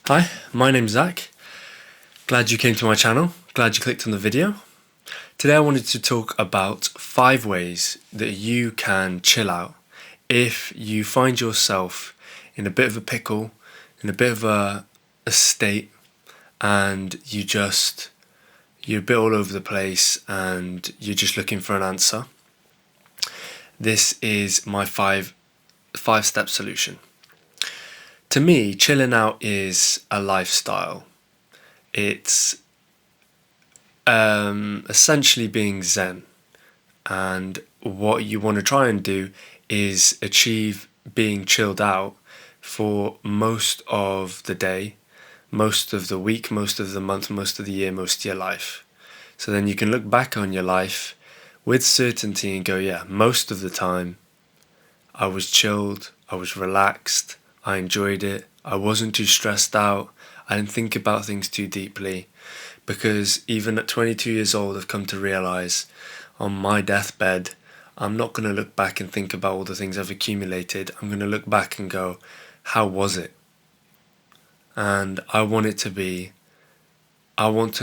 Hi, my name's Zach. Glad you came to my channel. Glad you clicked on the video. Today I wanted to talk about 5 ways that you can chill out if you find yourself in a bit of a pickle, in a bit of a state, and you're a bit all over the place and you're just looking for an answer. This is my five-step solution. To me, chilling out is a lifestyle. It's essentially being zen, and what you want to try and do is achieve being chilled out for most of the day, most of the week, most of the month, most of the year, most of your life. So then you can look back on your life with certainty and go, yeah, most of the time I was chilled, I was relaxed, I enjoyed it, I wasn't too stressed out, I didn't think about things too deeply. Because even at 22 years old, I've come to realise on my deathbed, I'm not going to look back and think about all the things I've accumulated. I'm going to look back and go, how was it? And I want to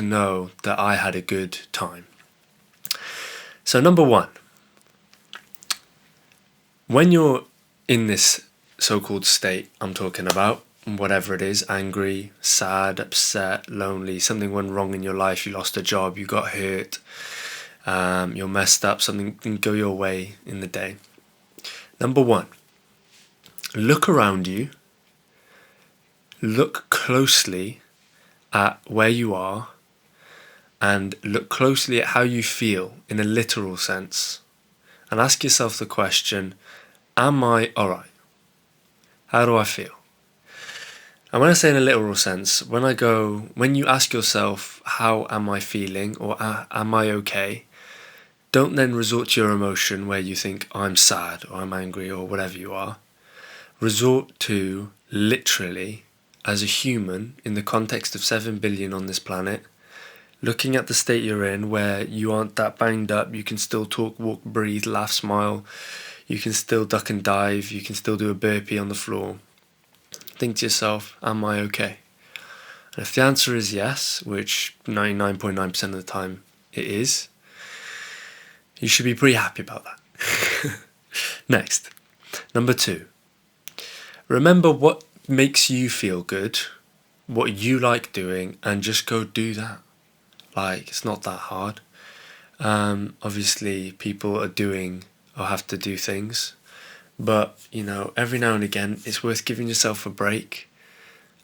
know that I had a good time. So number 1, when you're in this so-called state I'm talking about, whatever it is, angry, sad, upset, lonely, something went wrong in your life, you lost a job, you got hurt, you're messed up, something didn't go your way in the day. Number 1, look around you, look closely at where you are, and look closely at how you feel in a literal sense, and ask yourself the question, am I alright? How do I feel? And when I say in a literal sense, when you ask yourself, how am I feeling, or am I okay? Don't then resort to your emotion where you think, I'm sad, or I'm angry, or whatever you are. Resort to, literally, as a human, in the context of 7 billion on this planet, looking at the state you're in where you aren't that banged up, you can still talk, walk, breathe, laugh, smile, you can still duck and dive, you can still do a burpee on the floor. Think to yourself, am I okay? And if the answer is yes, which 99.9% of the time it is, you should be pretty happy about that. Next, number 2, remember what makes you feel good, what you like doing, and just go do that. Like, it's not that hard. Obviously, people are doing or have to do things, but every now and again, it's worth giving yourself a break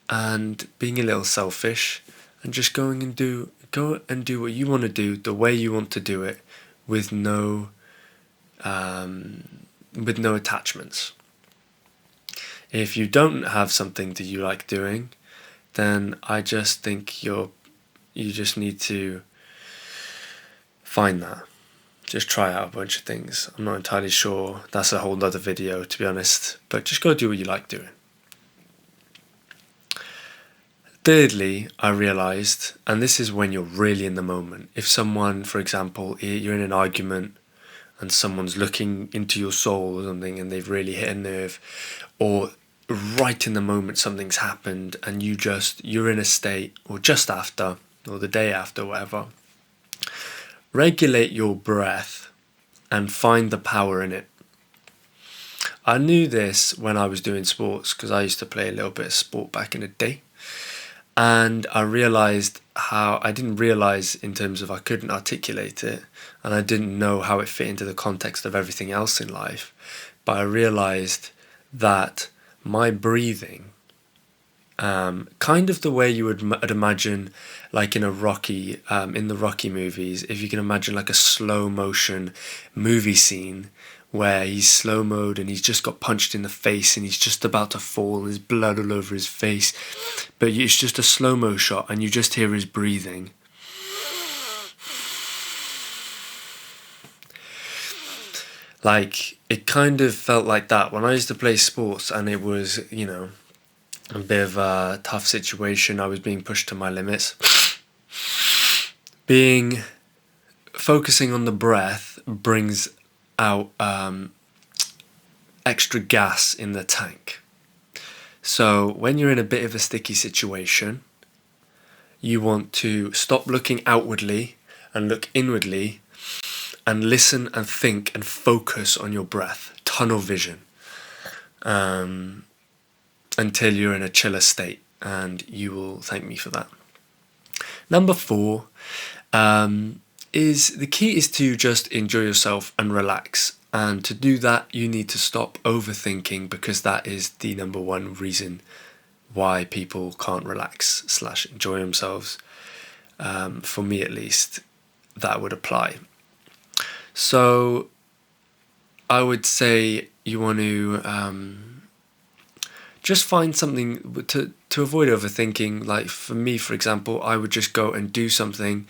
and being a little selfish and just go and do what you want to do the way you want to do it, with no attachments. If you don't have something that you like doing, then I just think you just need to find that. Just try out a bunch of things. I'm not entirely sure. That's a whole other video, to be honest. But just go do what you like doing. Thirdly, I realised, and this is when you're really in the moment. If someone, for example, you're in an argument and someone's looking into your soul or something and they've really hit a nerve, or right in the moment something's happened and you're in a state, or just after, or the day after, whatever, regulate your breath and find the power in it. I knew this when I was doing sports, because I used to play a little bit of sport back in the day, and I didn't realise in terms of I couldn't articulate it, and I didn't know how it fit into the context of everything else in life, but I realised that my breathing, kind of the way you would imagine, like in the Rocky movies, if you can imagine like a slow motion movie scene where he's slow mode and he's just got punched in the face and he's just about to fall and there's blood all over his face, but it's just a slow mo shot and you just hear his breathing. Like, it kind of felt like that when I used to play sports, and it was, a bit of a tough situation. I was being pushed to my limits. Focusing on the breath brings out extra gas in the tank. So when you're in a bit of a sticky situation, you want to stop looking outwardly and look inwardly and listen and think and focus on your breath, tunnel vision, until you're in a chiller state, and you will thank me for that. Number 4 is the key is to just enjoy yourself and relax. And to do that, you need to stop overthinking, because that is the number one reason why people can't relax / enjoy themselves. For me at least, that would apply. So I would say you want to just find something to avoid overthinking. Like for me, for example, I would just go and do something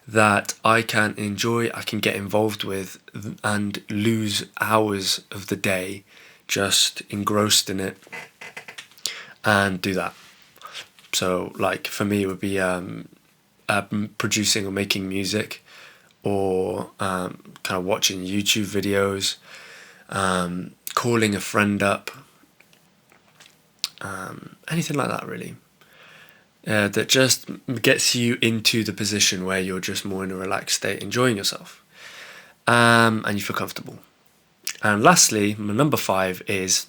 that I can enjoy, I can get involved with, and lose hours of the day just engrossed in it, and do that. So like for me, it would be producing or making music, or kind of watching YouTube videos, calling a friend up, anything like that really. That just gets you into the position where you're just more in a relaxed state, enjoying yourself, and you feel comfortable. And lastly, my number 5 is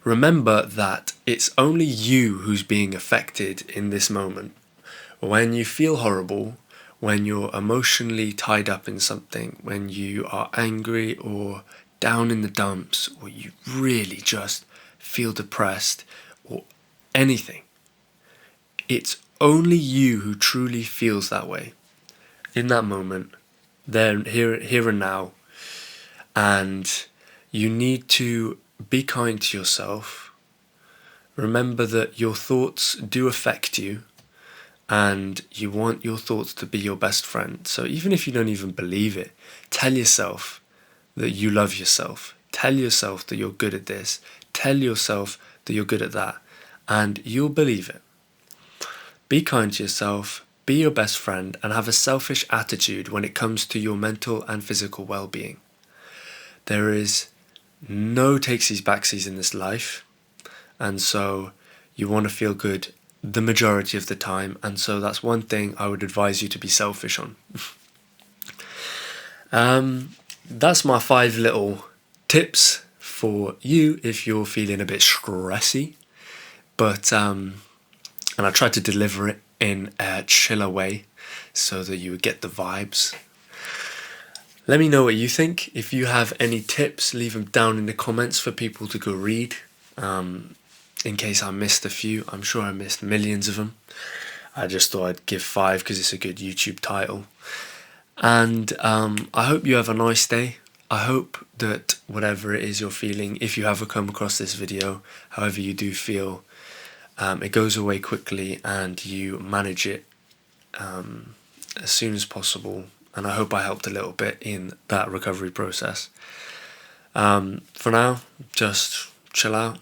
remember that it's only you who's being affected in this moment. When you feel horrible, when you're emotionally tied up in something, when you are angry or down in the dumps, or you really just feel depressed, or anything, it's only you who truly feels that way in that moment, there, here and now. And you need to be kind to yourself. Remember that your thoughts do affect you, and you want your thoughts to be your best friend. So even if you don't even believe it, tell yourself that you love yourself. Tell yourself that you're good at this. Tell yourself that you're good at that, and you'll believe it. Be kind to yourself, be your best friend, and have a selfish attitude when it comes to your mental and physical well-being. There is no takesies backsies in this life, and so you want to feel good the majority of the time, and so that's one thing I would advise you to be selfish on. That's my 5 little tips for you if you're feeling a bit stressy, but and I tried to deliver it in a chiller way so that you would get the vibes. Let me know what you think. If you have any tips, leave them down in the comments for people to go read. In case I missed a few, I'm sure I missed millions of them. I just thought I'd give 5 because it's a good YouTube title. And I hope you have a nice day. I hope that whatever it is you're feeling, if you ever come across this video, however you do feel, it goes away quickly and you manage it as soon as possible. And I hope I helped a little bit in that recovery process. For now, just chill out,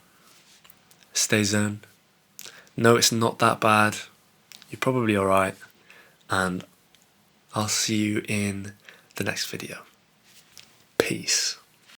stay zen. No, it's not that bad. You're probably alright. And I'll see you in the next video. Peace.